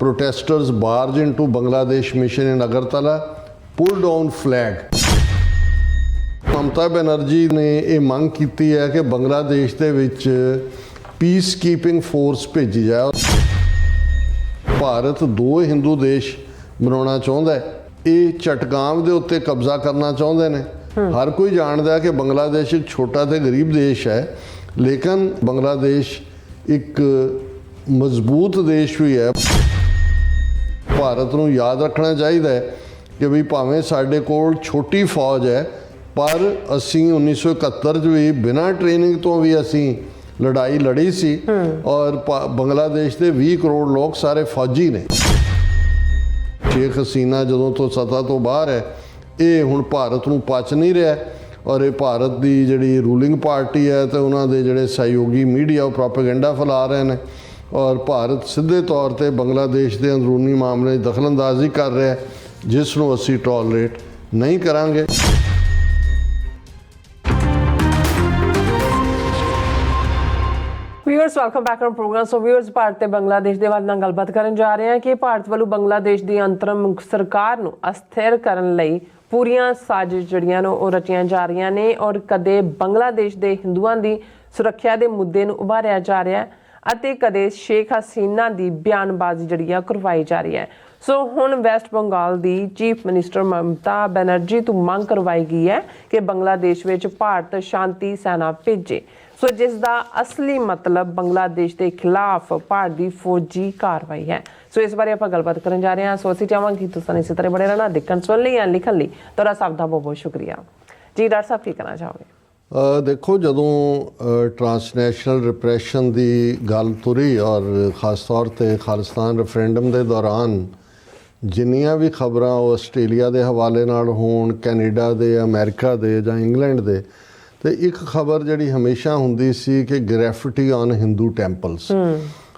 protesters barge into Bangladesh mission in Agartala, pull down flag. Mamata Banerjee ਨੇ ਇਹ ਮੰਗ ਕੀਤੀ ਹੈ ਕਿ ਬੰਗਲਾਦੇਸ਼ ਦੇ ਵਿੱਚ ਪੀਸ ਕੀਪਿੰਗ ਫੋਰਸ ਭੇਜੀ ਜਾਏ। ਭਾਰਤ ਦੋ ਹਿੰਦੂ ਦੇਸ਼ ਬਣਾਉਣਾ ਚਾਹੁੰਦਾ ਹੈ। ਇਹ ਚਟਗਾਮ ਦੇ ਉੱਤੇ ਕਬਜ਼ਾ ਕਰਨਾ ਚਾਹੁੰਦੇ ਨੇ। ਹਰ ਕੋਈ ਜਾਣਦਾ ਕਿ ਬੰਗਲਾਦੇਸ਼ ਇੱਕ ਛੋਟਾ ਤੇ ਗਰੀਬ ਦੇਸ਼ ਹੈ, ਲੇਕਿਨ ਬੰਗਲਾਦੇਸ਼ ਇੱਕ ਮਜ਼ਬੂਤ ਦੇਸ਼ ਵੀ ਹੈ। ਭਾਰਤ ਨੂੰ ਯਾਦ ਰੱਖਣਾ ਚਾਹੀਦਾ ਹੈ ਕਿ ਵੀ ਭਾਵੇਂ ਸਾਡੇ ਕੋਲ ਛੋਟੀ ਫੌਜ ਹੈ, ਪਰ ਅਸੀਂ 1971 'ਚ ਵੀ ਬਿਨਾਂ ਟ੍ਰੇਨਿੰਗ ਤੋਂ ਵੀ ਅਸੀਂ ਲੜਾਈ ਲੜੀ ਸੀ ਔਰ ਬੰਗਲਾਦੇਸ਼ ਦੇ 20 ਕਰੋੜ ਲੋਕ ਸਾਰੇ ਫੌਜੀ ਨੇ। ਸ਼ੇਖ ਹਸੀਨਾ ਜਦੋਂ ਤੋਂ ਸੱਤਾ ਤੋਂ ਬਾਹਰ ਹੈ, ਇਹ ਹੁਣ ਭਾਰਤ ਨੂੰ ਪਚ ਨਹੀਂ ਰਿਹਾ ਔਰ ਇਹ ਭਾਰਤ ਦੀ ਜਿਹੜੀ ਰੂਲਿੰਗ ਪਾਰਟੀ ਹੈ ਤੇ ਉਹਨਾਂ ਦੇ ਜਿਹੜੇ ਸਹਿਯੋਗੀ ਮੀਡੀਆ ਉਹ ਪ੍ਰੋਪੇਗੈਂਡਾ ਫੈਲਾ ਰਹੇ ਨੇ ਔਰ ਭਾਰਤ ਸਿੱਧੇ ਤੌਰ ਤੇ ਬੰਗਲਾਦੇਸ਼ ਦੇ ਅੰਦਰੂਨੀ ਮਾਮਲੇ 'ਚ ਦਖਲਅੰਦਾਜ਼ੀ ਕਰ ਰਿਹਾ, ਜਿਸ ਨੂੰ ਅਸੀਂ ਟੋਲਰੇਟ ਨਹੀਂ ਕਰਾਂਗੇ। Viewers welcome back on programme. So viewers, Bharat ਤੇ ਬੰਗਲਾਦੇਸ਼ ਦੇ ਬਾਰੇ ਨਾਲ ਗੱਲਬਾਤ ਕਰਨ ਜਾ ਰਹੇ ਹਾਂ ਕਿ ਭਾਰਤ ਵੱਲੋਂ ਬੰਗਲਾਦੇਸ਼ ਦੀ ਅੰਤਰਮ ਸਰਕਾਰ ਨੂੰ ਅਸਥਿਰ ਕਰਨ ਲਈ ਪੂਰੀਆਂ ਸਾਜ਼ਿਸ਼ ਜਿਹੜੀਆਂ ਨੇ ਉਹ ਰਚੀਆਂ ਜਾ ਰਹੀਆਂ ਨੇ ਔਰ ਕਦੇ ਬੰਗਲਾਦੇਸ਼ ਦੇ ਹਿੰਦੂਆਂ ਦੀ ਸੁਰੱਖਿਆ ਦੇ ਮੁੱਦੇ ਨੂੰ ਉਭਾਰਿਆ ਜਾ ਰਿਹਾ ਹੈ ਅਤੇ ਕਦੇ ਸ਼ੇਖ ਹਸੀਨਾ ਦੀ ਬਿਆਨਬਾਜ਼ੀ ਜਿਹੜੀ ਆ ਕਰਵਾਈ ਜਾ ਰਹੀ ਹੈ। ਸੋ ਹੁਣ ਵੈਸਟ ਬੰਗਾਲ ਦੀ ਚੀਫ ਮਿਨਿਸਟਰ ਮਮਤਾ ਬੈਨਰਜੀ ਤੋਂ ਮੰਗ ਕਰਵਾਈ ਗਈ ਹੈ ਕਿ ਬੰਗਲਾਦੇਸ਼ ਵਿੱਚ ਭਾਰਤ ਸ਼ਾਂਤੀ ਸੈਨਾ ਭੇਜੇ, ਸੋ ਜਿਸ ਦਾ ਅਸਲੀ ਮਤਲਬ ਬੰਗਲਾਦੇਸ਼ ਦੇ ਖਿਲਾਫ ਭਾਰਤ ਦੀ ਫੌਜੀ ਕਾਰਵਾਈ ਹੈ। ਸੋ ਇਸ ਬਾਰੇ ਆਪਾਂ ਗੱਲਬਾਤ ਕਰਨ ਜਾ ਰਹੇ ਹਾਂ। ਸੋ ਅਸੀਂ ਚਾਹਾਂਗੇ ਕਿ ਤੁਸੀਂ ਇਸੇ ਤਰ੍ਹਾਂ ਬਣੇ ਰਹਿਣਾ। ਦੇਖਣ ਸੁਣਨ ਲਈ ਜਾਂ ਲਿਖਣ ਲਈ ਤੁਹਾਡਾ ਸਭ ਦਾ ਬਹੁਤ ਬਹੁਤ ਸ਼ੁਕਰੀਆ ਜੀ। ਡਾਕਟਰ ਸਾਹਿਬ ਕੀ ਕਹਿਣਾ ਚਾਹੋਗੇ? ਦੇਖੋ, ਜਦੋਂ ਟਰਾਂਸਨੈਸ਼ਨਲ ਰਿਪਰੈਸ਼ਨ ਦੀ ਗੱਲ ਤੁਰੀ ਔਰ ਖਾਸ ਤੌਰ 'ਤੇ ਖਾਲਿਸਤਾਨ ਰੈਫਰੈਂਡਮ ਦੇ ਦੌਰਾਨ ਜਿੰਨੀਆਂ ਵੀ ਖਬਰਾਂ ਉਹ ਆਸਟ੍ਰੇਲੀਆ ਦੇ ਹਵਾਲੇ ਨਾਲ ਹੋਣ, ਕੈਨੇਡਾ ਦੇ, ਅਮਰੀਕਾ ਦੇ ਜਾਂ ਇੰਗਲੈਂਡ ਦੇ, ਤੇ ਇੱਕ ਖਬਰ ਜਿਹੜੀ ਹਮੇਸ਼ਾ ਹੁੰਦੀ ਸੀ ਕਿ ਗ੍ਰੈਫਿਟੀ ਔਨ ਹਿੰਦੂ ਟੈਂਪਲਸ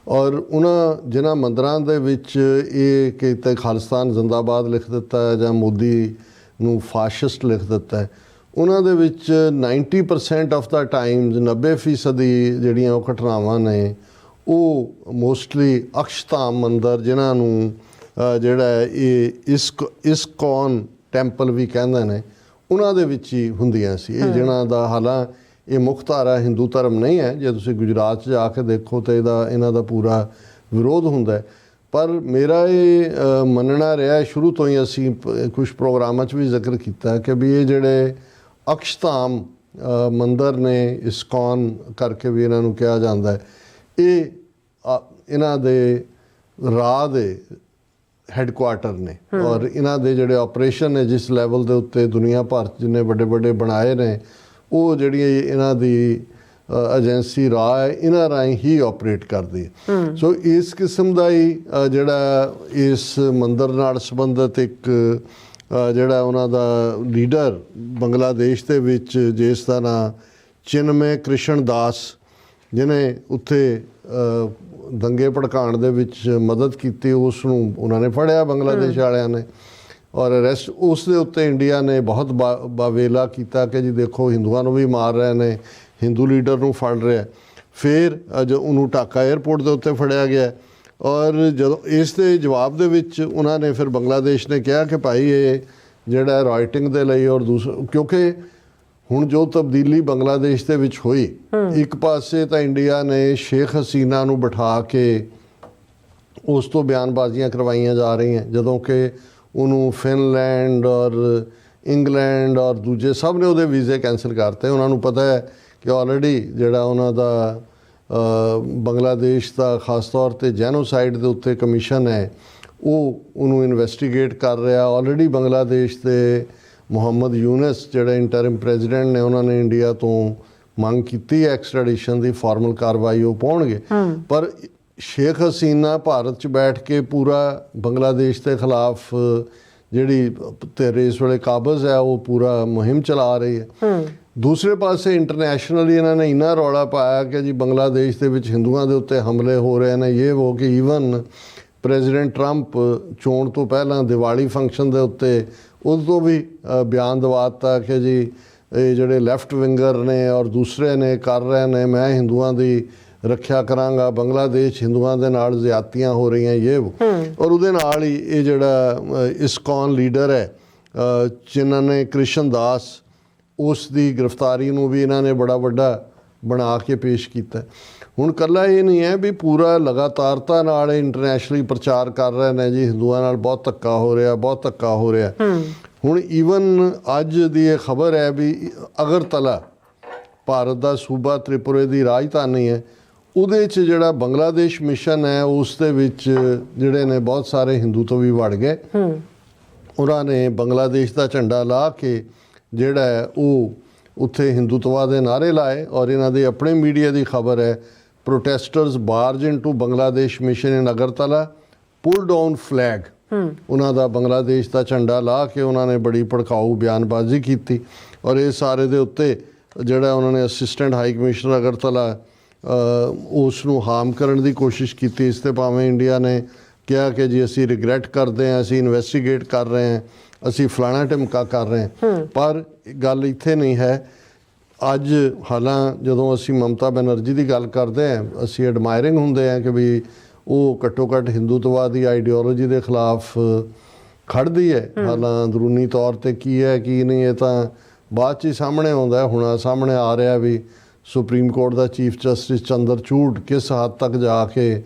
ਔਰ ਉਹਨਾਂ ਜਿਨ੍ਹਾਂ ਮੰਦਰਾਂ ਦੇ ਵਿੱਚ ਇਹ ਕਿ ਖਾਲਿਸਤਾਨ ਜ਼ਿੰਦਾਬਾਦ ਲਿਖ ਦਿੱਤਾ ਹੈ ਜਾਂ ਮੋਦੀ ਨੂੰ ਫਾਸ਼ਿਸਟ ਲਿਖ ਦਿੱਤਾ ਹੈ, ਉਹਨਾਂ ਦੇ ਵਿੱਚ 90% ਆਫ ਦਾ ਟਾਈਮਸ 90% ਜਿਹੜੀਆਂ ਉਹ ਘਟਨਾਵਾਂ ਨੇ ਉਹ ਮੋਸਟਲੀ ਅਕਸ਼ਧਾਮ ਮੰਦਰ, ਜਿਨ੍ਹਾਂ ਨੂੰ ਜਿਹੜਾ ਇਹ ਇਸਕੌਨ ਟੈਂਪਲ ਵੀ ਕਹਿੰਦੇ ਨੇ, ਉਹਨਾਂ ਦੇ ਵਿੱਚ ਹੀ ਹੁੰਦੀਆਂ ਸੀ। ਇਹ ਜਿਹਨਾਂ ਦਾ ਹਾਲਾਂ ਇਹ ਮੁੱਖ ਧਾਰਾ ਹਿੰਦੂ ਧਰਮ ਨਹੀਂ ਹੈ। ਜੇ ਤੁਸੀਂ ਗੁਜਰਾਤ 'ਚ ਜਾ ਕੇ ਦੇਖੋ ਤਾਂ ਇਹਨਾਂ ਦਾ ਪੂਰਾ ਵਿਰੋਧ ਹੁੰਦਾ ਹੈ। ਪਰ ਮੇਰਾ ਇਹ ਮੰਨਣਾ ਰਿਹਾ ਸ਼ੁਰੂ ਤੋਂ ਹੀ, ਅਸੀਂ ਕੁਛ ਪ੍ਰੋਗਰਾਮਾਂ 'ਚ ਵੀ ਜ਼ਿਕਰ ਕੀਤਾ ਕਿ ਵੀ ਇਹ ਜਿਹੜੇ ਅਕਸ਼ਧਾਮ ਮੰਦਰ ਨੇ, ਇਸਕੌਨ ਕਰਕੇ ਵੀ ਇਹਨਾਂ ਨੂੰ ਕਿਹਾ ਜਾਂਦਾ ਹੈ, ਇਹ ਇਹਨਾਂ ਦੇ ਰਾਹ ਦੇ ਹੈੱਡਕੁਆਟਰ ਨੇ ਔਰ ਇਹਨਾਂ ਦੇ ਜਿਹੜੇ ਆਪਰੇਸ਼ਨ ਨੇ ਜਿਸ ਲੈਵਲ ਦੇ ਉੱਤੇ ਦੁਨੀਆ ਭਰ 'ਚ ਜਿੰਨੇ ਵੱਡੇ ਵੱਡੇ ਬਣਾਏ ਨੇ, ਉਹ ਜਿਹੜੀ ਇਹਨਾਂ ਦੀ ਏਜੰਸੀ ਰਾਹ ਹੈ, ਇਹਨਾਂ ਰਾਹੀਂ ਹੀ ਆਪਰੇਟ ਕਰਦੀ ਹੈ। ਸੋ ਇਸ ਕਿਸਮ ਦਾ ਹੀ ਜਿਹੜਾ ਇਸ ਮੰਦਰ ਨਾਲ ਸੰਬੰਧਿਤ ਇੱਕ ਜਿਹੜਾ ਉਹਨਾਂ ਦਾ ਲੀਡਰ ਬੰਗਲਾਦੇਸ਼ ਦੇ ਵਿੱਚ, ਜਿਸ ਦਾ ਨਾਂ ਚਿਨਮੇ ਕ੍ਰਿਸ਼ਨ ਦਾਸ, ਜਿਹਨੇ ਉੱਥੇ ਦੰਗੇ ਭੜਕਾਉਣ ਦੇ ਵਿੱਚ ਮਦਦ ਕੀਤੀ, ਉਸ ਨੂੰ ਉਹਨਾਂ ਨੇ ਫੜਿਆ ਬੰਗਲਾਦੇਸ਼ ਵਾਲਿਆਂ ਨੇ ਔਰ ਅਰੈਸਟ ਉਸ ਦੇ ਉੱਤੇ ਇੰਡੀਆ ਨੇ ਬਹੁਤ ਬਾਵੇਲਾ ਕੀਤਾ ਕਿ ਜੀ ਦੇਖੋ ਹਿੰਦੂਆਂ ਨੂੰ ਵੀ ਮਾਰ ਰਹੇ ਨੇ, ਹਿੰਦੂ ਲੀਡਰ ਨੂੰ ਫੜ ਰਿਹਾ। ਫਿਰ ਜੋ ਉਹਨੂੰ ਢਾਕਾ ਏਅਰਪੋਰਟ ਦੇ ਉੱਤੇ ਫੜਿਆ ਗਿਆ ਔਰ ਜਦੋਂ ਇਸ ਦੇ ਜਵਾਬ ਦੇ ਵਿੱਚ ਉਹਨਾਂ ਨੇ ਫਿਰ ਬੰਗਲਾਦੇਸ਼ ਨੇ ਕਿਹਾ ਕਿ ਭਾਈ ਇਹ ਜਿਹੜਾ ਰਾਈਟਿੰਗ ਦੇ ਲਈ ਔਰ ਕਿਉਂਕਿ ਹੁਣ ਜੋ ਤਬਦੀਲੀ ਬੰਗਲਾਦੇਸ਼ ਦੇ ਵਿੱਚ ਹੋਈ, ਇੱਕ ਪਾਸੇ ਤਾਂ ਇੰਡੀਆ ਨੇ ਸ਼ੇਖ ਹਸੀਨਾ ਨੂੰ ਬਿਠਾ ਕੇ ਉਸ ਤੋਂ ਬਿਆਨਬਾਜ਼ੀਆਂ ਕਰਵਾਈਆਂ ਜਾ ਰਹੀਆਂ, ਜਦੋਂ ਕਿ ਉਹਨੂੰ ਫਿਨਲੈਂਡ ਔਰ ਇੰਗਲੈਂਡ ਔਰ ਦੂਜੇ ਸਭ ਨੇ ਉਹਦੇ ਵੀਜ਼ੇ ਕੈਂਸਲ ਕਰਤੇ। ਉਹਨਾਂ ਨੂੰ ਪਤਾ ਹੈ ਕਿ ਆਲਰੇਡੀ ਜਿਹੜਾ ਉਹਨਾਂ ਦਾ ਬੰਗਲਾਦੇਸ਼ ਦਾ ਖਾਸ ਤੌਰ 'ਤੇ ਜੈਨੋਸਾਈਡ ਦੇ ਉੱਤੇ ਕਮਿਸ਼ਨ ਹੈ, ਉਹ ਉਹਨੂੰ ਇਨਵੈਸਟੀਗੇਟ ਕਰ ਰਿਹਾ। ਆਲਰੇਡੀ ਬੰਗਲਾਦੇਸ਼ ਦੇ ਮੁਹੰਮਦ ਯੂਨਸ ਜਿਹੜੇ ਇੰਟਰਿਮ ਪ੍ਰੈਜ਼ੀਡੈਂਟ ਨੇ, ਉਹਨਾਂ ਨੇ ਇੰਡੀਆ ਤੋਂ ਮੰਗ ਕੀਤੀ ਹੈ ਐਕਸਟ੍ਰੈਡੀਸ਼ਨ ਦੀ, ਫਾਰਮਲ ਕਾਰਵਾਈ ਉਹ ਪਾਉਣਗੇ। ਪਰ ਸ਼ੇਖ ਹਸੀਨਾ ਭਾਰਤ 'ਚ ਬੈਠ ਕੇ ਪੂਰਾ ਬੰਗਲਾਦੇਸ਼ ਦੇ ਖਿਲਾਫ ਜਿਹੜੀ ਤੇਰੇ ਇਸ ਵੇਲੇ ਕਾਬਜ਼ ਹੈ ਉਹ ਪੂਰਾ ਮੁਹਿੰਮ ਚਲਾ ਰਹੀ ਹੈ। ਦੂਸਰੇ ਪਾਸੇ ਇੰਟਰਨੈਸ਼ਨਲੀ ਇਹਨਾਂ ਨੇ ਇੰਨਾ ਰੌਲਾ ਪਾਇਆ ਕਿ ਜੀ ਬੰਗਲਾਦੇਸ਼ ਦੇ ਵਿੱਚ ਹਿੰਦੂਆਂ ਦੇ ਉੱਤੇ ਹਮਲੇ ਹੋ ਰਹੇ ਨੇ, ਇਹ ਉਹ ਕਿ ਈਵਨ ਪ੍ਰੈਜ਼ੀਡੈਂਟ ਟਰੰਪ ਚੋਣ ਤੋਂ ਪਹਿਲਾਂ ਦੀਵਾਲੀ ਫੰਕਸ਼ਨ ਦੇ ਉੱਤੇ ਉਦੋਂ ਤੋਂ ਵੀ ਬਿਆਨ ਦਵਾ ਦਿੱਤਾ ਕਿ ਜੀ ਇਹ ਜਿਹੜੇ ਲੈਫਟ ਵਿੰਗਰ ਨੇ ਔਰ ਦੂਸਰੇ ਨੇ ਕਰ ਰਹੇ ਨੇ, ਮੈਂ ਹਿੰਦੂਆਂ ਦੀ ਰੱਖਿਆ ਕਰਾਂਗਾ, ਬੰਗਲਾਦੇਸ਼ ਹਿੰਦੂਆਂ ਦੇ ਨਾਲ ਜ਼ਿਆਦਤੀਆਂ ਹੋ ਰਹੀਆਂ ਇਹ ਔਰ ਉਹਦੇ ਨਾਲ ਹੀ ਇਹ ਜਿਹੜਾ ਇਸਕੌਨ ਲੀਡਰ ਹੈ ਜਿਨ੍ਹਾਂ ਨੇ ਕ੍ਰਿਸ਼ਨ ਦਾਸ, ਉਸ ਦੀ ਗ੍ਰਿਫਤਾਰੀ ਨੂੰ ਵੀ ਇਹਨਾਂ ਨੇ ਬੜਾ ਵੱਡਾ ਬਣਾ ਕੇ ਪੇਸ਼ ਕੀਤਾ। ਹੁਣ ਇਕੱਲਾ ਇਹ ਨਹੀਂ ਹੈ ਵੀ ਪੂਰਾ ਲਗਾਤਾਰਤਾ ਨਾਲ ਇੰਟਰਨੈਸ਼ਨਲੀ ਪ੍ਰਚਾਰ ਕਰ ਰਹੇ ਨੇ ਜੀ ਹਿੰਦੂਆਂ ਨਾਲ ਬਹੁਤ ਧੱਕਾ ਹੋ ਰਿਹਾ, ਬਹੁਤ ਧੱਕਾ ਹੋ ਰਿਹਾ। ਹੁਣ ਈਵਨ ਅੱਜ ਦੀ ਇਹ ਖਬਰ ਹੈ ਵੀ ਅਗਰਤਲਾ ਭਾਰਤ ਦਾ ਸੂਬਾ ਤ੍ਰਿਪੁਰੇ ਦੀ ਰਾਜਧਾਨੀ ਹੈ, ਉਹਦੇ 'ਚ ਜਿਹੜਾ ਬੰਗਲਾਦੇਸ਼ ਮਿਸ਼ਨ ਹੈ ਉਸ ਦੇ ਵਿੱਚ ਜਿਹੜੇ ਨੇ ਬਹੁਤ ਸਾਰੇ ਹਿੰਦੂ ਤੋਂ ਵੀ ਵੜ ਗਏ। ਉਹਨਾਂ ਨੇ ਬੰਗਲਾਦੇਸ਼ ਦਾ ਝੰਡਾ ਲਾ ਕੇ ਜਿਹੜਾ ਹੈ ਉਹ ਉੱਥੇ ਹਿੰਦੂਤਵਾ ਦੇ ਨਾਅਰੇ ਲਾਏ ਔਰ ਇਹਨਾਂ ਦੇ ਆਪਣੇ ਮੀਡੀਆ ਦੀ ਖਬਰ ਹੈ ਪ੍ਰੋਟੈਸਟਰਸ ਬਾਰਜ ਇਨਟੂ ਬੰਗਲਾਦੇਸ਼ ਮਿਸ਼ਨ ਇਨ ਅਗਰਤਲਾ, ਪੁੱਲ ਡਾਊਨ ਫਲੈਗ। ਉਹਨਾਂ ਦਾ ਬੰਗਲਾਦੇਸ਼ ਦਾ ਝੰਡਾ ਲਾ ਕੇ ਉਹਨਾਂ ਨੇ ਬੜੀ ਭੜਕਾਊ ਬਿਆਨਬਾਜ਼ੀ ਕੀਤੀ ਔਰ ਇਹ ਸਾਰੇ ਦੇ ਉੱਤੇ ਜਿਹੜਾ ਉਹਨਾਂ ਨੇ ਅਸਿਸਟੈਂਟ ਹਾਈ ਕਮਿਸ਼ਨਰ ਅਗਰਤਲਾ ਉਸ ਨੂੰ ਹਾਰਮ ਕਰਨ ਦੀ ਕੋਸ਼ਿਸ਼ ਕੀਤੀ। ਇਸ 'ਤੇ ਭਾਵੇਂ ਇੰਡੀਆ ਨੇ ਕਿਹਾ ਕਿ ਜੀ ਅਸੀਂ ਰਿਗਰੈਟ ਕਰਦੇ ਹਾਂ, ਅਸੀਂ ਇਨਵੈਸਟੀਗੇਟ ਕਰ ਰਹੇ ਹਾਂ, ਅਸੀਂ ਫਲਾਣਾ ਢਿਮਕਾ ਕਰ ਰਹੇ ਹਾਂ, ਪਰ ਗੱਲ ਇੱਥੇ ਨਹੀਂ ਹੈ। ਅੱਜ ਹਾਲਾਂ ਜਦੋਂ ਅਸੀਂ ਮਮਤਾ ਬੈਨਰਜੀ ਦੀ ਗੱਲ ਕਰਦੇ ਹਾਂ ਅਸੀਂ ਐਡਮਾਇਰਿੰਗ ਹੁੰਦੇ ਹਾਂ ਕਿ ਵੀ ਉਹ ਘੱਟੋ ਘੱਟ ਹਿੰਦੂਤਵਾ ਦੀ ਆਈਡੀਓਲੋਜੀ ਦੇ ਖਿਲਾਫ ਖੜ੍ਹਦੀ ਹੈ। ਹਾਲਾਂ ਅੰਦਰੂਨੀ ਤੌਰ 'ਤੇ ਕੀ ਹੈ ਕੀ ਨਹੀਂ ਇਹ ਤਾਂ ਬਾਅਦ 'ਚ ਹੀ ਸਾਹਮਣੇ ਆਉਂਦਾ। ਹੁਣ ਸਾਹਮਣੇ ਆ ਰਿਹਾ ਵੀ ਸੁਪਰੀਮ ਕੋਰਟ ਦਾ ਚੀਫ ਜਸਟਿਸ ਚੰਦਰਚੂੜ ਕਿਸ ਹੱਦ ਤੱਕ ਜਾ ਕੇ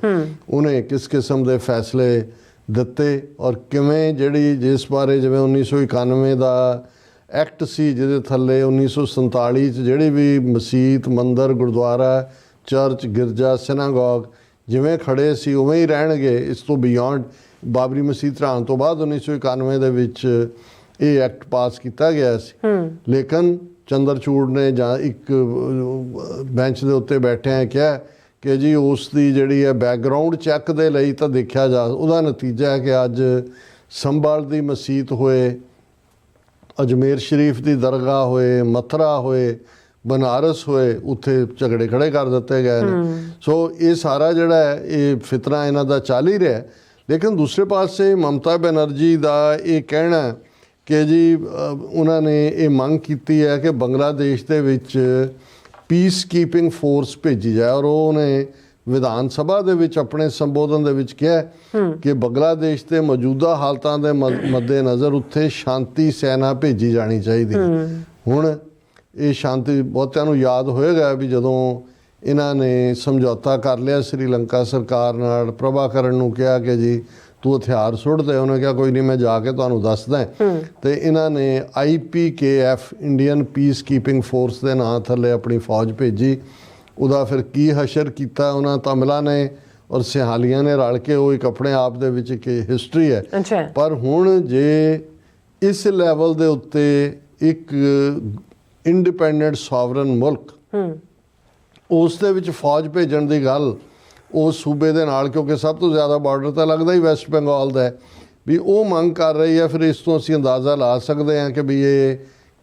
ਉਹਨੇ ਕਿਸ ਕਿਸਮ ਦੇ ਫੈਸਲੇ ਦਿੱਤੇ ਔਰ ਕਿਵੇਂ ਜਿਹੜੀ ਜਿਸ ਬਾਰੇ ਜਿਵੇਂ 1991 ਦਾ ਐਕਟ ਸੀ ਜਿਹਦੇ ਥੱਲੇ 1947 'ਚ ਜਿਹੜੀ ਵੀ ਮਸੀਤ, ਮੰਦਰ, ਗੁਰਦੁਆਰਾ, ਚਰਚ, ਗਿਰਜਾ, ਸਿਨਾਗੋਗ ਜਿਵੇਂ ਖੜੇ ਸੀ ਉਵੇਂ ਹੀ ਰਹਿਣਗੇ। ਇਸ ਤੋਂ ਬਿਯੋਂਡ ਬਾਬਰੀ ਮਸਜਿਦ ਢਾਹਣ ਤੋਂ ਬਾਅਦ 1991 ਦੇ ਵਿੱਚ ਇਹ ਐਕਟ ਪਾਸ ਕੀਤਾ ਗਿਆ ਸੀ। ਲੇਕਿਨ ਚੰਦਰਚੂੜ ਨੇ ਜਾਂ ਇੱਕ ਬੈਂਚ ਦੇ ਉੱਤੇ ਬੈਠਿਆਂ ਕਿਹਾ ਕਿ ਜੀ ਉਸ ਦੀ ਜਿਹੜੀ ਹੈ ਬੈਕਗਰਾਊਂਡ ਚੈੱਕ ਦੇ ਲਈ ਤਾਂ ਦੇਖਿਆ ਜਾ, ਉਹਦਾ ਨਤੀਜਾ ਹੈ ਕਿ ਅੱਜ ਸੰਭਲ ਦੀ ਮਸਜਿਦ ਹੋਏ, ਅਜਮੇਰ ਸ਼ਰੀਫ ਦੀ ਦਰਗਾਹ ਹੋਏ, ਮਥੁਰਾ ਹੋਏ, ਬਨਾਰਸ ਹੋਏ, ਉੱਥੇ ਝਗੜੇ ਖੜੇ ਕਰ ਦਿੱਤੇ ਗਏ ਨੇ। ਸੋ ਇਹ ਸਾਰਾ ਜਿਹੜਾ ਹੈ ਇਹ ਫਿਤਨਾ ਇਹਨਾਂ ਦਾ ਚੱਲ ਹੀ ਰਿਹਾ। ਲੇਕਿਨ ਦੂਸਰੇ ਪਾਸੇ ਮਮਤਾ ਬੈਨਰਜੀ ਦਾ ਇਹ ਕਹਿਣਾ ਕਿ ਜੀ ਉਹਨਾਂ ਨੇ ਇਹ ਮੰਗ ਕੀਤੀ ਹੈ ਕਿ ਬੰਗਲਾਦੇਸ਼ ਦੇ ਵਿੱਚ ਪੀਸ ਕੀਪਿੰਗ ਫੋਰਸ ਭੇਜੀ ਜਾਏ ਔਰ ਉਹਨੇ ਵਿਧਾਨ ਸਭਾ ਦੇ ਵਿੱਚ ਆਪਣੇ ਸੰਬੋਧਨ ਦੇ ਵਿੱਚ ਕਿਹਾ ਕਿ ਬੰਗਲਾਦੇਸ਼ ਦੇ ਮੌਜੂਦਾ ਹਾਲਤਾਂ ਦੇ ਮੱਦੇ ਨਜ਼ਰ ਉੱਥੇ ਸ਼ਾਂਤੀ ਸੈਨਾ ਭੇਜੀ ਜਾਣੀ ਚਾਹੀਦੀ। ਹੁਣ ਇਹ ਸ਼ਾਂਤੀ ਬਹੁਤਿਆਂ ਨੂੰ ਯਾਦ ਹੋਏਗਾ ਵੀ ਜਦੋਂ ਇਹਨਾਂ ਨੇ ਸਮਝੌਤਾ ਕਰ ਲਿਆ ਸ੍ਰੀਲੰਕਾ ਸਰਕਾਰ ਨਾਲ, ਪ੍ਰਭਾਕਰਨ ਨੂੰ ਕਿਹਾ ਕਿ ਜੀ ਤੂੰ ਹਥਿਆਰ ਸੁੱਟ ਦੇ, ਉਹਨੇ ਕਿਹਾ ਕੋਈ ਨਹੀਂ ਮੈਂ ਜਾ ਕੇ ਤੁਹਾਨੂੰ ਦੱਸਦਾ। ਤੇ ਇਹਨਾਂ ਨੇ IPKF Indian piece keeping force ਦੇ ਨਾਂ ਥੱਲੇ ਆਪਣੀ ਫੌਜ ਭੇਜੀ। ਉਹਦਾ ਫਿਰ ਕੀ ਹਸ਼ਰ ਕੀਤਾ ਉਹਨਾਂ ਤਮਿਲਾਂ ਨੇ ਔਰ ਸਿਹਾਲੀਆਂ ਨੇ ਰਲ ਕੇ, ਉਹ ਇੱਕ ਆਪਣੇ ਆਪ ਦੇ ਵਿੱਚ ਇੱਕ ਹਿਸਟਰੀ ਹੈ। ਪਰ ਹੁਣ ਜੇ ਇਸ ਲੈਵਲ ਦੇ ਉੱਤੇ ਇੱਕ ਇੰਡੀਪੈਂਡੈਂਟ ਸੋਵਰਨ ਮੁਲਕ ਉਸ ਦੇ ਵਿੱਚ ਫੌਜ ਭੇਜਣ ਦੀ ਗੱਲ ਉਸ ਸੂਬੇ ਦੇ ਨਾਲ, ਕਿਉਂਕਿ ਸਭ ਤੋਂ ਜ਼ਿਆਦਾ ਬਾਰਡਰ ਤਾਂ ਲੱਗਦਾ ਹੀ ਵੈਸਟ ਬੰਗਾਲ ਦਾ ਹੈ, ਵੀ ਉਹ ਮੰਗ ਕਰ ਰਹੀ ਹੈ, ਫਿਰ ਇਸ ਤੋਂ ਅਸੀਂ ਅੰਦਾਜ਼ਾ ਲਾ ਸਕਦੇ ਹਾਂ ਕਿ ਵੀ ਇਹ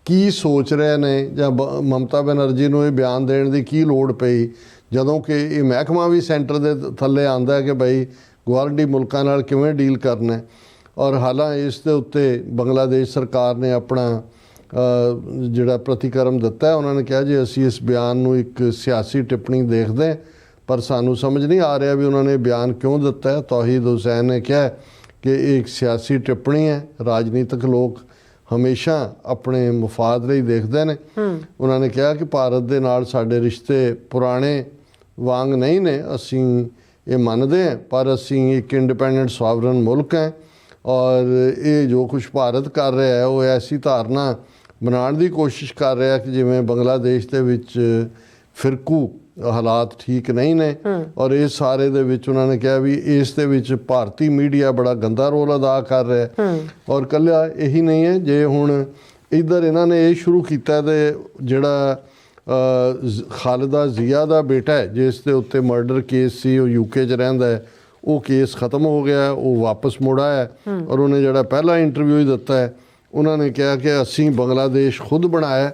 ਕੀ ਸੋਚ ਰਹੇ ਨੇ ਜਾਂ ਮਮਤਾ ਬੈਨਰਜੀ ਨੂੰ ਇਹ ਬਿਆਨ ਦੇਣ ਦੀ ਕੀ ਲੋੜ ਪਈ ਜਦੋਂ ਕਿ ਇਹ ਮਹਿਕਮਾ ਵੀ ਸੈਂਟਰ ਦੇ ਥੱਲੇ ਆਉਂਦਾ ਹੈ ਕਿ ਬਈ ਗਵਾਂਢੀ ਮੁਲਕਾਂ ਨਾਲ ਕਿਵੇਂ ਡੀਲ ਕਰਨਾ। ਔਰ ਹਾਲਾਂ ਇਸ ਦੇ ਉੱਤੇ ਬੰਗਲਾਦੇਸ਼ ਸਰਕਾਰ ਨੇ ਆਪਣਾ ਜਿਹੜਾ ਪ੍ਰਤੀਕਰਮ ਦਿੱਤਾ, ਉਹਨਾਂ ਨੇ ਕਿਹਾ ਜੀ ਅਸੀਂ ਇਸ ਬਿਆਨ ਨੂੰ ਇੱਕ ਸਿਆਸੀ ਟਿੱਪਣੀ ਦੇਖਦੇ, ਪਰ ਸਾਨੂੰ ਸਮਝ ਨਹੀਂ ਆ ਰਿਹਾ ਵੀ ਉਹਨਾਂ ਨੇ ਬਿਆਨ ਕਿਉਂ ਦਿੱਤਾ ਹੈ। ਤੌਹੀਦ ਹੁਸੈਨ ਨੇ ਕਿਹਾ ਕਿ ਇਹ ਇੱਕ ਸਿਆਸੀ ਟਿੱਪਣੀ ਹੈ, ਰਾਜਨੀਤਿਕ ਲੋਕ ਹਮੇਸ਼ਾ ਆਪਣੇ ਮੁਫਾਦ ਲਈ ਦੇਖਦੇ ਨੇ। ਉਹਨਾਂ ਨੇ ਕਿਹਾ ਕਿ ਭਾਰਤ ਦੇ ਨਾਲ ਸਾਡੇ ਰਿਸ਼ਤੇ ਪੁਰਾਣੇ ਵਾਂਗ ਨਹੀਂ ਨੇ, ਅਸੀਂ ਇਹ ਮੰਨਦੇ ਹਾਂ, ਪਰ ਅਸੀਂ ਇੱਕ ਇੰਡੀਪੈਂਡੈਂਟ ਸੋਵਰਨ ਮੁਲਕ ਹੈ ਔਰ ਇਹ ਜੋ ਕੁਝ ਭਾਰਤ ਕਰ ਰਿਹਾ ਹੈ ਉਹ ਐਸੀ ਧਾਰਨਾ ਬਣਾਉਣ ਦੀ ਕੋਸ਼ਿਸ਼ ਕਰ ਰਿਹਾ ਕਿ ਜਿਵੇਂ ਬੰਗਲਾਦੇਸ਼ ਦੇ ਵਿੱਚ ਫਿਰਕੂ ਹਾਲਾਤ ਠੀਕ ਨਹੀਂ ਨੇ। ਔਰ ਇਹ ਸਾਰੇ ਦੇ ਵਿੱਚ ਉਹਨਾਂ ਨੇ ਕਿਹਾ ਵੀ ਇਸ ਦੇ ਵਿੱਚ ਭਾਰਤੀ ਮੀਡੀਆ ਬੜਾ ਗੰਦਾ ਰੋਲ ਅਦਾ ਕਰ ਰਿਹਾ। ਔਰ ਇਕੱਲਾ ਇਹੀ ਨਹੀਂ ਹੈ, ਜੇ ਹੁਣ ਇੱਧਰ ਇਹਨਾਂ ਨੇ ਇਹ ਸ਼ੁਰੂ ਕੀਤਾ ਤੇ ਜਿਹੜਾ ਖਾਲਿਦਾ ਜ਼ਿਆ ਦਾ ਬੇਟਾ ਹੈ ਜਿਸ ਦੇ ਉੱਤੇ ਮਰਡਰ ਕੇਸ ਸੀ, ਉਹ UK 'ਚ ਰਹਿੰਦਾ ਹੈ, ਉਹ ਕੇਸ ਖਤਮ ਹੋ ਗਿਆ, ਉਹ ਵਾਪਸ ਮੁੜ ਆਇਆ। ਔਰ ਉਹਨੇ ਜਿਹੜਾ ਪਹਿਲਾ ਇੰਟਰਵਿਊ ਹੀ ਦਿੱਤਾ ਹੈ, ਉਹਨਾਂ ਨੇ ਕਿਹਾ ਕਿ ਅਸੀਂ ਬੰਗਲਾਦੇਸ਼ ਖੁਦ ਬਣਾਇਆ,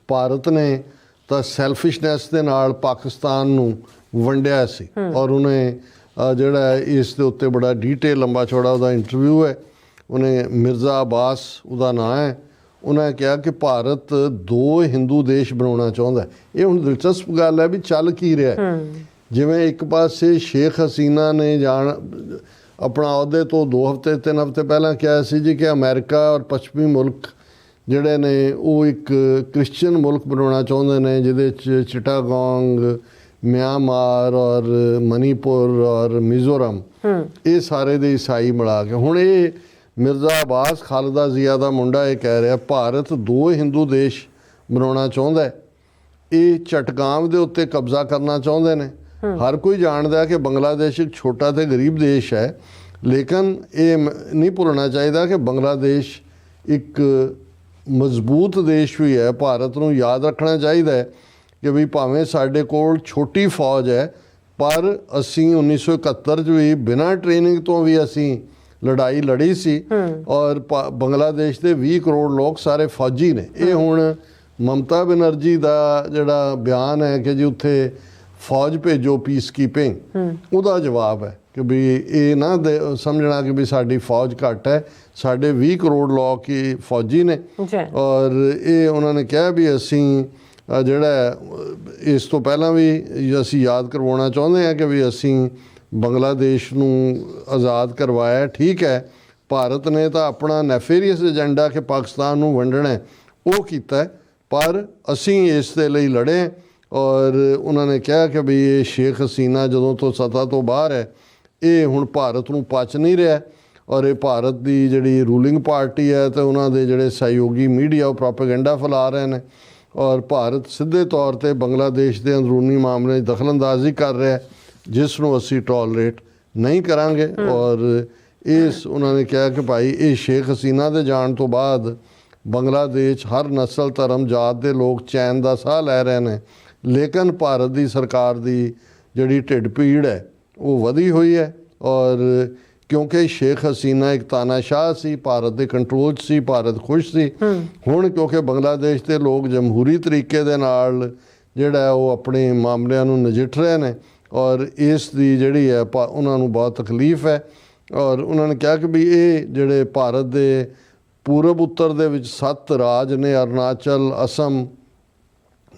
ਭਾਰਤ ਨੇ ਤਾਂ ਸੈਲਫਿਸ਼ਨੈਸ ਦੇ ਨਾਲ ਪਾਕਿਸਤਾਨ ਨੂੰ ਵੰਡਿਆ ਸੀ। ਔਰ ਉਹਨੇ ਜਿਹੜਾ ਇਸ ਦੇ ਉੱਤੇ ਬੜਾ ਡੀਟੇਲ ਲੰਬਾ ਚੌੜਾ ਉਹਦਾ ਇੰਟਰਵਿਊ ਹੈ। ਉਹਨੇ ਮਿਰਜ਼ਾ ਅਬਾਸ ਉਹਦਾ ਨਾਂ ਹੈ, ਉਹਨਾਂ ਨੇ ਕਿਹਾ ਕਿ ਭਾਰਤ 2 ਹਿੰਦੂ ਦੇਸ਼ ਬਣਾਉਣਾ ਚਾਹੁੰਦਾ। ਇਹ ਹੁਣ ਦਿਲਚਸਪ ਗੱਲ ਹੈ ਵੀ ਚੱਲ ਕੀ ਰਿਹਾ। ਜਿਵੇਂ ਇੱਕ ਪਾਸੇ ਸ਼ੇਖ ਹਸੀਨਾ ਨੇ ਆਪਣਾ ਅਹੁਦੇ ਤੋਂ 2 ਹਫ਼ਤੇ 3 ਹਫ਼ਤੇ ਪਹਿਲਾਂ ਕਿਹਾ ਸੀ ਜੀ ਕਿ ਅਮਰੀਕਾ ਔਰ ਪੱਛਮੀ ਮੁਲਕ ਜਿਹੜੇ ਨੇ ਉਹ ਇੱਕ ਕ੍ਰਿਸਚੀਅਨ ਮੁਲਕ ਬਣਾਉਣਾ ਚਾਹੁੰਦੇ ਨੇ, ਜਿਹਦੇ 'ਚ ਚਿਟਾਗੋਂਗ, ਮਿਆਂਮਾਰ ਔਰ ਮਨੀਪੁਰ ਔਰ ਮਿਜ਼ੋਰਮ ਇਹ ਸਾਰੇ ਦੇ ਈਸਾਈ ਮਿਲਾ ਕੇ। ਹੁਣ ਇਹ ਮਿਰਜ਼ਾ ਅਬਾਸ ਖਾਲਦਾ ਜ਼ਿਆ ਦਾ ਮੁੰਡਾ ਇਹ ਕਹਿ ਰਿਹਾ ਭਾਰਤ 2 ਹਿੰਦੂ ਦੇਸ਼ ਬਣਾਉਣਾ ਚਾਹੁੰਦਾ। ਇਹ ਚਟਗਾਮ ਦੇ ਉੱਤੇ ਕਬਜ਼ਾ ਕਰਨਾ ਚਾਹੁੰਦੇ ਨੇ। ਹਰ ਕੋਈ ਜਾਣਦਾ ਕਿ ਬੰਗਲਾਦੇਸ਼ ਇੱਕ ਛੋਟਾ ਤੇ ਗਰੀਬ ਦੇਸ਼ ਹੈ, ਲੇਕਿਨ ਇਹ ਨਹੀਂ ਭੁੱਲਣਾ ਚਾਹੀਦਾ ਕਿ ਬੰਗਲਾਦੇਸ਼ ਇੱਕ ਮਜ਼ਬੂਤ ਦੇਸ਼ ਵੀ ਹੈ। ਭਾਰਤ ਨੂੰ ਯਾਦ ਰੱਖਣਾ ਚਾਹੀਦਾ ਹੈ ਕਿ ਵੀ ਭਾਵੇਂ ਸਾਡੇ ਕੋਲ ਛੋਟੀ ਫੌਜ ਹੈ, ਪਰ ਅਸੀਂ 1971 'ਚ ਵੀ ਬਿਨਾਂ ਟ੍ਰੇਨਿੰਗ ਤੋਂ ਵੀ ਅਸੀਂ ਲੜਾਈ ਲੜੀ ਸੀ ਔਰ ਬੰਗਲਾਦੇਸ਼ ਦੇ 20 ਕਰੋੜ ਲੋਕ ਸਾਰੇ ਫੌਜੀ ਨੇ। ਇਹ ਹੁਣ ਮਮਤਾ ਬੈਨਰਜੀ ਦਾ ਜਿਹੜਾ ਬਿਆਨ ਹੈ ਕਿ ਜੀ ਉੱਥੇ ਫੌਜ ਭੇਜੋ ਪੀਸ ਕੀਪਿੰਗ, ਉਹਦਾ ਜਵਾਬ ਹੈ ਕਿ ਵੀ ਇਹ ਨਾ ਸਮਝਣਾ ਕਿ ਵੀ ਸਾਡੀ ਫੌਜ ਘੱਟ ਹੈ, ਸਾਡੇ 20 ਕਰੋੜ ਲੋਕ ਹੀ ਫੌਜੀ ਨੇ। ਔਰ ਇਹ ਉਹਨਾਂ ਨੇ ਕਿਹਾ ਵੀ ਅਸੀਂ ਜਿਹੜਾ ਇਸ ਤੋਂ ਪਹਿਲਾਂ ਵੀ ਅਸੀਂ ਯਾਦ ਕਰਵਾਉਣਾ ਚਾਹੁੰਦੇ ਹਾਂ ਕਿ ਵੀ ਅਸੀਂ ਬੰਗਲਾਦੇਸ਼ ਨੂੰ ਆਜ਼ਾਦ ਕਰਵਾਇਆ। ਠੀਕ ਹੈ, ਭਾਰਤ ਨੇ ਤਾਂ ਆਪਣਾ ਨੈਫੇਰੀਅਸ ਏਜੰਡਾ ਕਿ ਪਾਕਿਸਤਾਨ ਨੂੰ ਵੰਡਣਾ ਉਹ ਕੀਤਾ, ਪਰ ਅਸੀਂ ਇਸ ਦੇ ਲਈ ਲੜੇ। ਔਰ ਉਹਨਾਂ ਨੇ ਕਿਹਾ ਕਿ ਵੀ ਇਹ ਸ਼ੇਖ ਹਸੀਨਾ ਜਦੋਂ ਤੋਂ ਸੱਤਾ ਤੋਂ ਬਾਹਰ ਹੈ, ਇਹ ਹੁਣ ਭਾਰਤ ਨੂੰ ਪਚ ਨਹੀਂ ਰਿਹਾ ਔਰ ਇਹ ਭਾਰਤ ਦੀ ਜਿਹੜੀ ਰੂਲਿੰਗ ਪਾਰਟੀ ਹੈ ਤੇ ਉਹਨਾਂ ਦੇ ਜਿਹੜੇ ਸਹਿਯੋਗੀ ਮੀਡੀਆ ਉਹ ਪ੍ਰੋਪੇਗੈਂਡਾ ਫੈਲਾ ਰਹੇ ਨੇ ਔਰ ਭਾਰਤ ਸਿੱਧੇ ਤੌਰ 'ਤੇ ਬੰਗਲਾਦੇਸ਼ ਦੇ ਅੰਦਰੂਨੀ ਮਾਮਲੇ 'ਚ ਦਖਲਅੰਦਾਜ਼ੀ ਕਰ ਰਿਹਾ, ਜਿਸ ਨੂੰ ਅਸੀਂ ਟੋਲਰੇਟ ਨਹੀਂ ਕਰਾਂਗੇ। ਔਰ ਇਸ ਉਹਨਾਂ ਨੇ ਕਿਹਾ ਕਿ ਭਾਈ ਇਹ ਸ਼ੇਖ ਹਸੀਨਾ ਦੇ ਜਾਣ ਤੋਂ ਬਾਅਦ ਬੰਗਲਾਦੇਸ਼ ਹਰ ਨਸਲ ਧਰਮ ਜਾਤ ਦੇ ਲੋਕ ਚੈਨ ਦਾ ਸਾਹ ਲੈ ਰਹੇ ਨੇ, ਲੇਕਿਨ ਭਾਰਤ ਦੀ ਸਰਕਾਰ ਦੀ ਜਿਹੜੀ ਢਿੱਡ ਪੀੜ ਹੈ ਉਹ ਵਧੀ ਹੋਈ ਹੈ। ਔਰ ਕਿਉਂਕਿ ਸ਼ੇਖ ਹਸੀਨਾ ਇੱਕ ਤਾਨਾਸ਼ਾਹ ਸੀ, ਭਾਰਤ ਦੇ ਕੰਟਰੋਲ 'ਚ ਸੀ, ਭਾਰਤ ਖੁਸ਼ ਸੀ। ਹੁਣ ਕਿਉਂਕਿ ਬੰਗਲਾਦੇਸ਼ ਦੇ ਲੋਕ ਜਮਹੂਰੀ ਤਰੀਕੇ ਦੇ ਨਾਲ ਜਿਹੜਾ ਉਹ ਆਪਣੇ ਮਾਮਲਿਆਂ ਨੂੰ ਨਜਿੱਠ ਰਹੇ ਨੇ ਔਰ ਇਸ ਦੀ ਜਿਹੜੀ ਹੈ ਉਹਨਾਂ ਨੂੰ ਬਹੁਤ ਤਕਲੀਫ ਹੈ। ਔਰ ਉਹਨਾਂ ਨੇ ਕਿਹਾ ਕਿ ਵੀ ਇਹ ਜਿਹੜੇ ਭਾਰਤ ਦੇ ਪੂਰਬ ਉੱਤਰ ਦੇ ਵਿੱਚ 7 ਰਾਜ ਨੇ, ਅਰੁਣਾਚਲ, ਅਸਮ,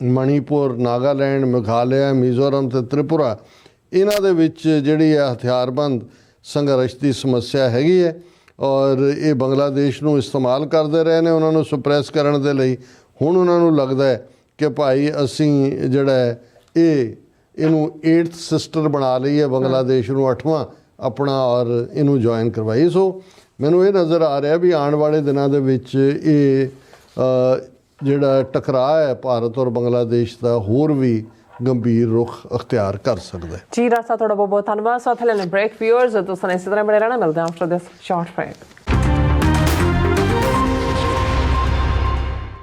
ਮਣੀਪੁਰ, ਨਾਗਾਲੈਂਡ, ਮੇਘਾਲਿਆ, ਮਿਜ਼ੋਰਮ ਅਤੇ ਤ੍ਰਿਪੁਰਾ, ਇਹਨਾਂ ਦੇ ਵਿੱਚ ਜਿਹੜੀ ਹੈ ਹਥਿਆਰਬੰਦ ਸੰਘਰਸ਼ ਦੀ ਸਮੱਸਿਆ ਹੈਗੀ ਹੈ ਔਰ ਇਹ ਬੰਗਲਾਦੇਸ਼ ਨੂੰ ਇਸਤੇਮਾਲ ਕਰਦੇ ਰਹੇ ਨੇ ਉਹਨਾਂ ਨੂੰ ਸੁਪਰੈਸ ਕਰਨ ਦੇ ਲਈ। ਹੁਣ ਉਹਨਾਂ ਨੂੰ ਲੱਗਦਾ ਹੈ ਕਿ ਭਾਈ ਅਸੀਂ ਜਿਹੜਾ ਇਹਨੂੰ 8th ਸਿਸਟਰ ਬਣਾ ਲਈਏ, ਬੰਗਲਾਦੇਸ਼ ਨੂੰ 8ਵਾਂ ਆਪਣਾ ਔਰ ਇਹਨੂੰ ਜੁਆਇਨ ਕਰਵਾਈ। ਸੋ ਮੈਨੂੰ ਇਹ ਨਜ਼ਰ ਆ ਰਿਹਾ ਵੀ ਆਉਣ ਵਾਲੇ ਦਿਨਾਂ ਦੇ ਵਿੱਚ ਇਹ ਜਿਹੜਾ ਟਕਰਾਅ ਹੈ ਭਾਰਤ ਔਰ ਬੰਗਲਾਦੇਸ਼ ਦਾ ਹੋਰ ਵੀ ਗੰਭੀਰ ਰੁਖ ਅਖਤਿਆਰ ਕਰ ਸਕਦਾ ਹੈ। ਜੀ ਰਾਸਾ, ਤੁਹਾਡਾ ਬਹੁਤ ਬਹੁਤ ਧੰਨਵਾਦ। ਸਾਥ ਲੈਣੇ ਬ੍ਰੇਕ। ਵਿਊਅਰਸ ਤੁਸੀਂ ਇਸੇ ਤਰ੍ਹਾਂ ਬਣੇ ਰਹਿਣਾ, ਮਿਲਦੇ ਹਾਂ ਆਫਟਰ ਦਿਸ ਸ਼ਾਰਟ ਬ੍ਰੇਕ।